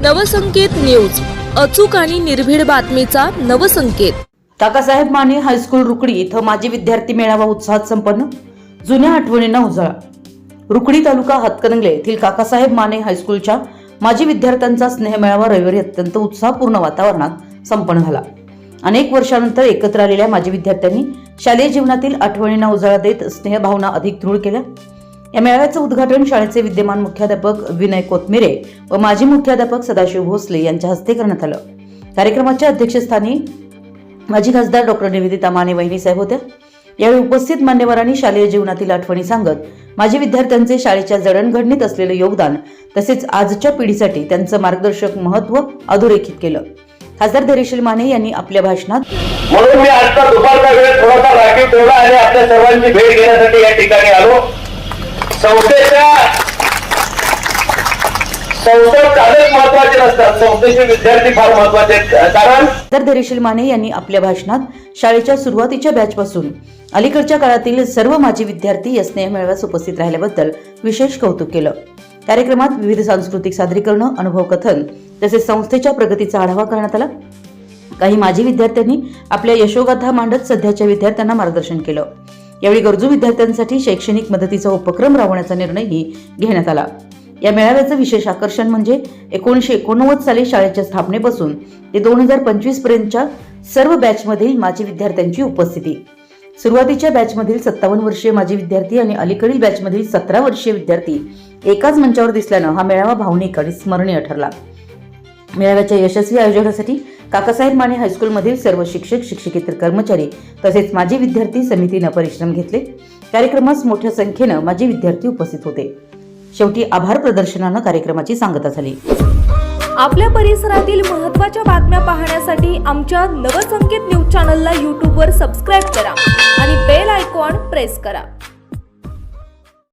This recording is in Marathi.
नवसंकेत न्यूज, अचूक आणि निर्भीड बातमीचा नवसंकेत। काकासाहेब माने हायस्कूल रुकडी इथं माजी विद्यार्थी मेळावा उत्साहात संपन्न। जुन्या आठवणींना उजाळा। रुकडी तालुका हातकणंगले येथील काकासाहेब माने हायस्कूलच्या माजी विद्यार्थ्यांचा स्नेह मेळावा रविवारी अत्यंत उत्साहपूर्ण वातावरणात संपन्न झाला। अनेक वर्षांनंतर एकत्र आलेल्या माजी विद्यार्थ्यांनी शालेय जीवनातील आठवणींना उजाळा देत स्नेह भावना अधिक दृढ केल्या। या मेळाव्याचं उद्घाटन शाळेचे विद्यमान मुख्याध्यापक विनय कोथमिरे व माजी मुख्याध्यापक सदाशिव भोसले यांच्या हस्ते करण्यात आलं। कार्यक्रमाच्या अध्यक्षस्थानी माजी खासदार डॉ. निवेदिता माने वहिनी साहेब होत्या। यावेळी उपस्थित मान्यवरांनी शालेय जीवनातील आठवणी सांगत माजी विद्यार्थ्यांचे शाळेच्या जडणघडणीत असलेले योगदान तसेच आजच्या पिढीसाठी त्यांचं मार्गदर्शक महत्त्व अधोरेखित केलं। खासदार धैर्यशील माने यांनी आपल्या भाषणात म्हणून मी आजचा दुपारचा वेळ थोडासा राखीव ठेवला आणि आपल्या सर्वांची भेट घेण्यासाठी या ठिकाणी आलो। संस्थेच्या चालक महत्वाचे नसतात, संस्थेचे विद्यार्थी फार महत्वाचे आहेत। कारण खासदार धैर्यशील माने यांनी आपल्या भाषणात शाळेच्या सुरुवातीच्या बॅचपासून अलीकडच्या काळातील सर्व माजी विद्यार्थी या स्नेह मेळाव्यास उपस्थित राहिल्याबद्दल विशेष कौतुक केलं। कार्यक्रमात विविध सांस्कृतिक सादरीकरण, अनुभव कथन तसेच संस्थेच्या प्रगतीचा आढावा करण्यात आला। काही माजी विद्यार्थ्यांनी आपल्या यशोगाथा मांडत सध्याच्या विद्यार्थ्यांना मार्गदर्शन केलं। यावेळी गरजू विद्यार्थ्यांसाठी शैक्षणिक मदतीचा उपक्रम राबवण्याचा निर्णयही घेण्यात आला। या मेळाव्याचं विशेष आकर्षण म्हणजे 1989 साली शाळेच्या स्थापनेपासून ते 2025 पर्यंतच्या सर्व बॅचमधील माजी विद्यार्थ्यांची उपस्थिती। सुरुवातीच्या बॅचमधील 57 वर्षीय माजी विद्यार्थी आणि अलीकडील बॅचमधील 17 वर्षीय विद्यार्थी एकाच मंचावर दिसल्यानं हा मेळावा भावनिक आणि स्मरणीय ठरला। मेळाव्याच्या यशस्वी आयोजनासाठी काकासाहेब माने हायस्कूलमधील सर्व शिक्षक, शिक्षकेतर कर्मचारी तसेच माजी विद्यार्थी समितीनं परिश्रम घेतले। कार्यक्रमास मोठ्या संख्येनं माजी विद्यार्थी उपस्थित होते। शेवटी आभार प्रदर्शनानं कार्यक्रमाची सांगता झाली। आपल्या परिसरातील महत्त्वाच्या बातम्या पाहण्यासाठी आमच्या नवसंकेत न्यूज चॅनलला YouTube वर सबस्क्राइब करा आणि बेल आयकॉन प्रेस करा।